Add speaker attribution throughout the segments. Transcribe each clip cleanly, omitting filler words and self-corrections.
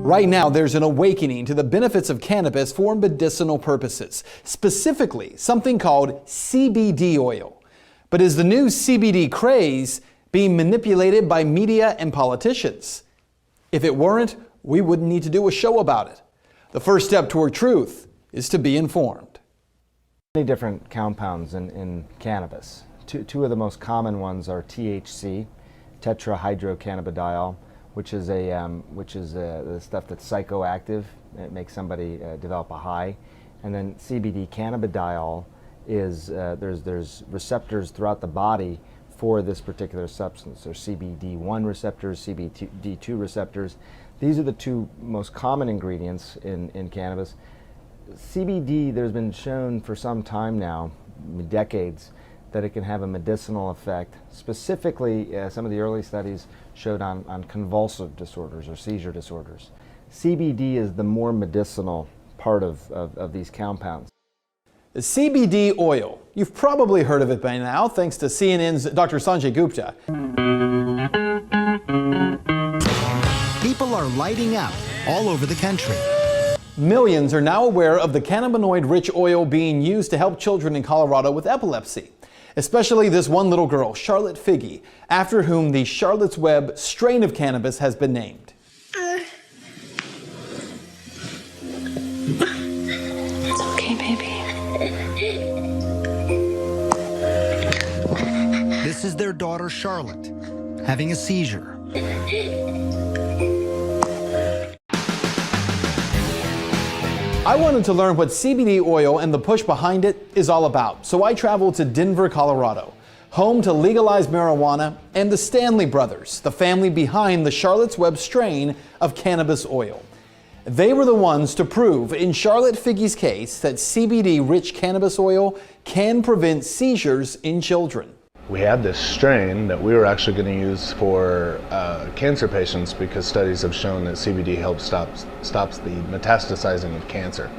Speaker 1: Right now, there's an awakening to the benefits of cannabis for medicinal purposes, specifically something called CBD oil. But is the new CBD craze being manipulated by media and politicians? If it weren't, we wouldn't need to do a show about it. The first step toward truth is to be informed.
Speaker 2: Many different compounds in cannabis. Two of the most common ones are THC, tetrahydrocannabidiol, which is the stuff that's psychoactive. It makes somebody develop a high. And then CBD cannabidiol is there's receptors throughout the body for this particular substance. There's CBD1 receptors, CBD2 receptors. These are the two most common ingredients in cannabis. CBD, there's been shown for some time now, decades, that it can have a medicinal effect. Specifically, some of the early studies showed on convulsive disorders or seizure disorders. CBD is the more medicinal part of these compounds.
Speaker 1: The CBD oil. You've probably heard of it by now, thanks to CNN's Dr. Sanjay Gupta.
Speaker 3: People are lighting up all over the country.
Speaker 1: Millions are now aware of the cannabinoid-rich oil being used to help children in Colorado with epilepsy. Especially this one little girl, Charlotte Figge, after whom the Charlotte's Web strain of cannabis has been named.
Speaker 4: It's okay, baby.
Speaker 3: This is their daughter, Charlotte, having a seizure.
Speaker 1: I wanted to learn what CBD oil and the push behind it is all about, so I traveled to Denver, Colorado, home to legalized marijuana and the Stanley brothers, the family behind the Charlotte's Web strain of cannabis oil. They were the ones to prove in Charlotte Figge's case that CBD-rich cannabis oil can prevent seizures in children.
Speaker 5: We had this strain that we were actually going to use for cancer patients because studies have shown that CBD helps stops the metastasizing of cancer.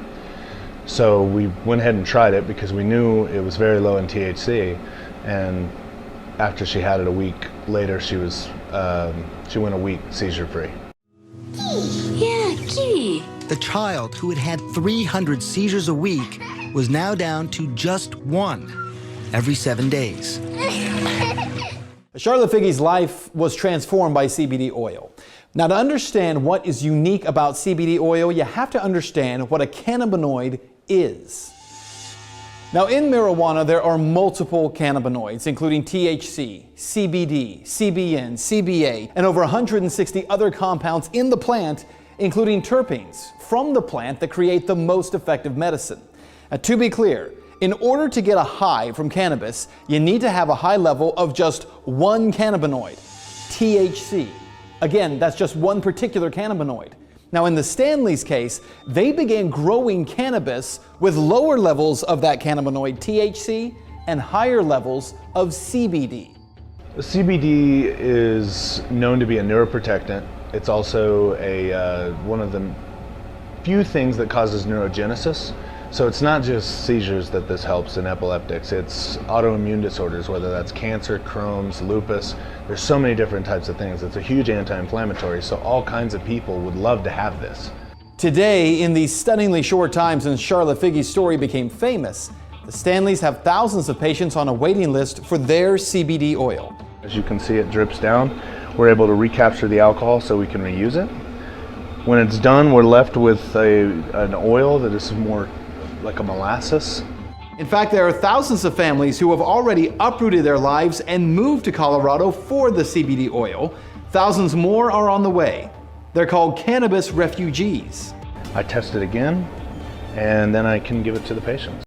Speaker 5: So we went ahead and tried it because we knew it was very low in THC, and after she had it a week later, she went a week seizure-free.
Speaker 4: Yeah, kitty.
Speaker 3: The child who had 300 seizures a week was now down to just one every 7 days.
Speaker 1: Charlotte Figge's life was transformed by CBD oil. Now, to understand what is unique about CBD oil, you have to understand what a cannabinoid is. Now, in marijuana, there are multiple cannabinoids, including THC, CBD, CBN, CBA, and over 160 other compounds in the plant, including terpenes from the plant that create the most effective medicine. Now, to be clear, in order to get a high from cannabis, you need to have a high level of just one cannabinoid, THC. Again, that's just one particular cannabinoid. Now, in the Stanley's case, they began growing cannabis with lower levels of that cannabinoid, THC, and higher levels of CBD.
Speaker 5: CBD is known to be a neuroprotectant. It's also one of the few things that causes neurogenesis. So it's not just seizures that this helps in epileptics, it's autoimmune disorders, whether that's cancer, Crohn's, lupus. There's so many different types of things. It's a huge anti-inflammatory, so all kinds of people would love to have this.
Speaker 1: Today, in the stunningly short time since Charlotte Figge's story became famous, the Stanleys have thousands of patients on a waiting list for their CBD oil.
Speaker 5: As you can see, it drips down. We're able to recapture the alcohol so we can reuse it. When it's done, we're left with an oil that is more like a molasses.
Speaker 1: In fact, there are thousands of families who have already uprooted their lives and moved to Colorado for the CBD oil. Thousands more are on the way. They're called cannabis refugees.
Speaker 5: I test it again, and then I can give it to the patients.